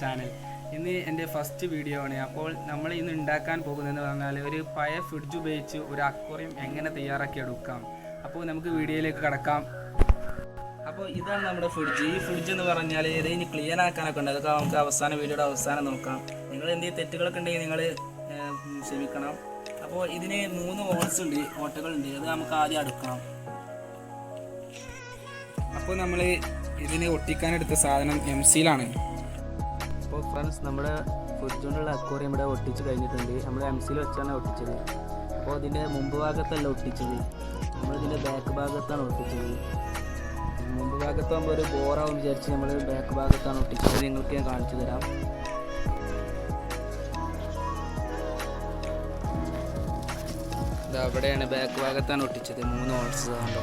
Channel. ഇന്ന് എൻ്റെ first video ആണ്. അപ്പോൾ നമ്മൾ ഇന്ന് ഉണ്ടാക്കാൻ പോകുന്നതെന്ന് പറഞ്ഞാൽ ഒരു പഴയ ഫ്രിഡ്ജ് ഉപയോഗിച്ച് ഒരു അക്വേറിയം എങ്ങനെ തയ്യാറാക്കി എടുക്കാം. അപ്പോൾ നമുക്ക് വീഡിയോയിലേക്ക് കടക്കാം. അപ്പോൾ ഇതാണ് നമ്മുടെ ഫ്രിഡ്ജ്. ഈ ഫ്രിഡ്ജ് എന്ന് പറഞ്ഞാൽ ഇത് ഇനി ക്ലിയർ ആക്കാനൊക്കെ ഉണ്ട്. അതൊക്കെ നമുക്ക് വീഡിയോയുടെ അവസാനം നോക്കാം. നിങ്ങൾ എന്തെങ്കിലും തെറ്റുകളൊക്കെ ഉണ്ടെങ്കിൽ നിങ്ങൾ ക്ഷമിക്കണം. അപ്പോൾ ഇതിന് 3 ഹോൾസ് ഉണ്ട്, ഓട്ടകളുണ്ട്. അത് നമുക്ക് ആദ്യം അടുക്കണം. അപ്പോൾ നമ്മൾ ഇതിന് ഒട്ടിക്കാനെടുത്ത സാധനം എംസിയിലാണ്. അപ്പോൾ ഫ്രണ്ട്സ്, നമ്മുടെ ഫ്രിഡ്ജ് കൊണ്ടുള്ള അക്വേറിയം ഇവിടെ ഒട്ടിച്ച് കഴിഞ്ഞിട്ടുണ്ട്. നമ്മൾ എംസിയിൽ വെച്ചാണ് ഒട്ടിച്ചത്. അപ്പോൾ ഇതിൻ്റെ മുമ്പ് ഭാഗത്തല്ല ഒട്ടിച്ചത്, നമ്മളിതിൻ്റെ ബാക്ക് ഭാഗത്താണ് ഒട്ടിച്ചത്. മുമ്പ് ഭാഗത്താകുമ്പോൾ ഒരു ബോറാവും വിചാരിച്ച് നമ്മൾ ബാക്ക് ഭാഗത്താണ് ഒട്ടിച്ചത്. നിങ്ങൾക്ക് ഞാൻ കാണിച്ചു തരാം. അവിടെയാണ് ബാക്ക് ഭാഗത്താണ് ഒട്ടിച്ചത്. 3 ഹോൾസ് കണ്ടോ,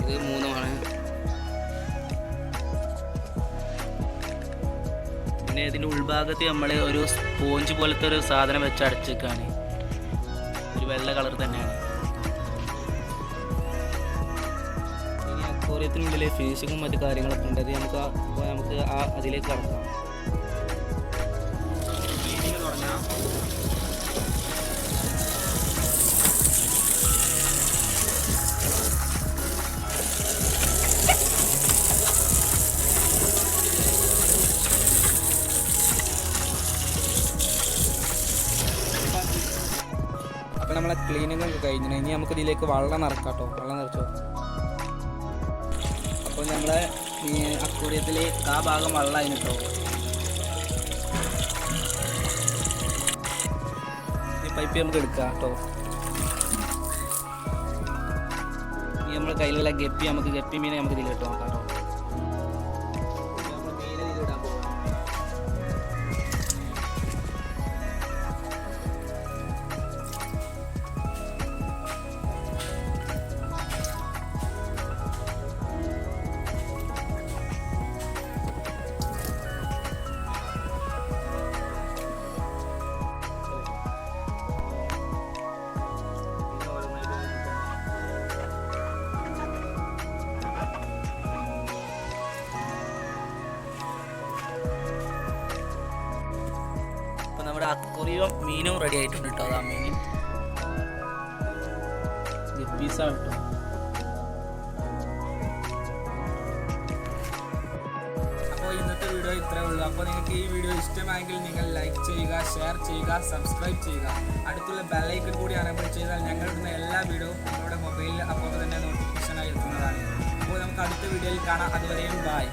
ഇത് 3 പിന്നെ ഇതിൻ്റെ ഉൾഭാഗത്ത് നമ്മൾ ഒരു സ്പോഞ്ച് പോലത്തെ ഒരു സാധനം വെച്ച് അടച്ചേക്കാണ്. ഒരു വെള്ള കളർ തന്നെയാണ്. ഇനി അക്വേറിയത്തിനുള്ളിൽ ഫിനിഷിങ്ങും മറ്റു കാര്യങ്ങളൊക്കെ ഉണ്ട്. അത് നമുക്ക് അതിലേക്ക് കടക്കാം. ക്ലീനിങ് തുടങ്ങാം. അപ്പോൾ നമ്മളെ ക്ലീനിങ് ഒക്കെ കഴിഞ്ഞു. ഇനി നമുക്ക് ഇതിലേക്ക് വെള്ളം നിറക്കാം കേട്ടോ. വെള്ളം നിറച്ചോ. അപ്പോൾ നമ്മളെ ഈ അക്വേറിയത്തിൽ ആ ഭാഗം വെള്ളമായി കേട്ടോ. ഈ പൈപ്പ് നമുക്ക് എടുക്കാം കേട്ടോ. ഇനി നമ്മുടെ കയ്യിലുള്ള ഗപ്പി മീനെ നമുക്ക് ഇതിൽ ഇട്ട് നോക്കാം കേട്ടോ. നമ്മുടെ അക്വേറിയം മീനും റെഡി ആയിട്ടുണ്ട് കേട്ടോ. അതാ മീൻ പീസാണ് കേട്ടോ. അപ്പോൾ ഇന്നത്തെ വീഡിയോ ഇത്രേ ഉള്ളൂ. അപ്പോൾ നിങ്ങൾക്ക് ഈ വീഡിയോ ഇഷ്ടമായെങ്കിൽ നിങ്ങൾ ലൈക്ക് ചെയ്യുക, ഷെയർ ചെയ്യുക, സബ്സ്ക്രൈബ് ചെയ്യുക. അടുത്തുള്ള ബെല്ലൈക്കൺ കൂടി അനേബിൾ ചെയ്താൽ ഞങ്ങളിടുന്ന എല്ലാ വീഡിയോയും നിങ്ങളുടെ മൊബൈലിൽ അപ്പോൾ തന്നെ നോട്ടിഫിക്കേഷനായി എത്തുന്നതാണ്. അപ്പോൾ നമുക്ക് അടുത്ത വീഡിയോയിൽ കാണാം. അതുവരെയും ബൈ.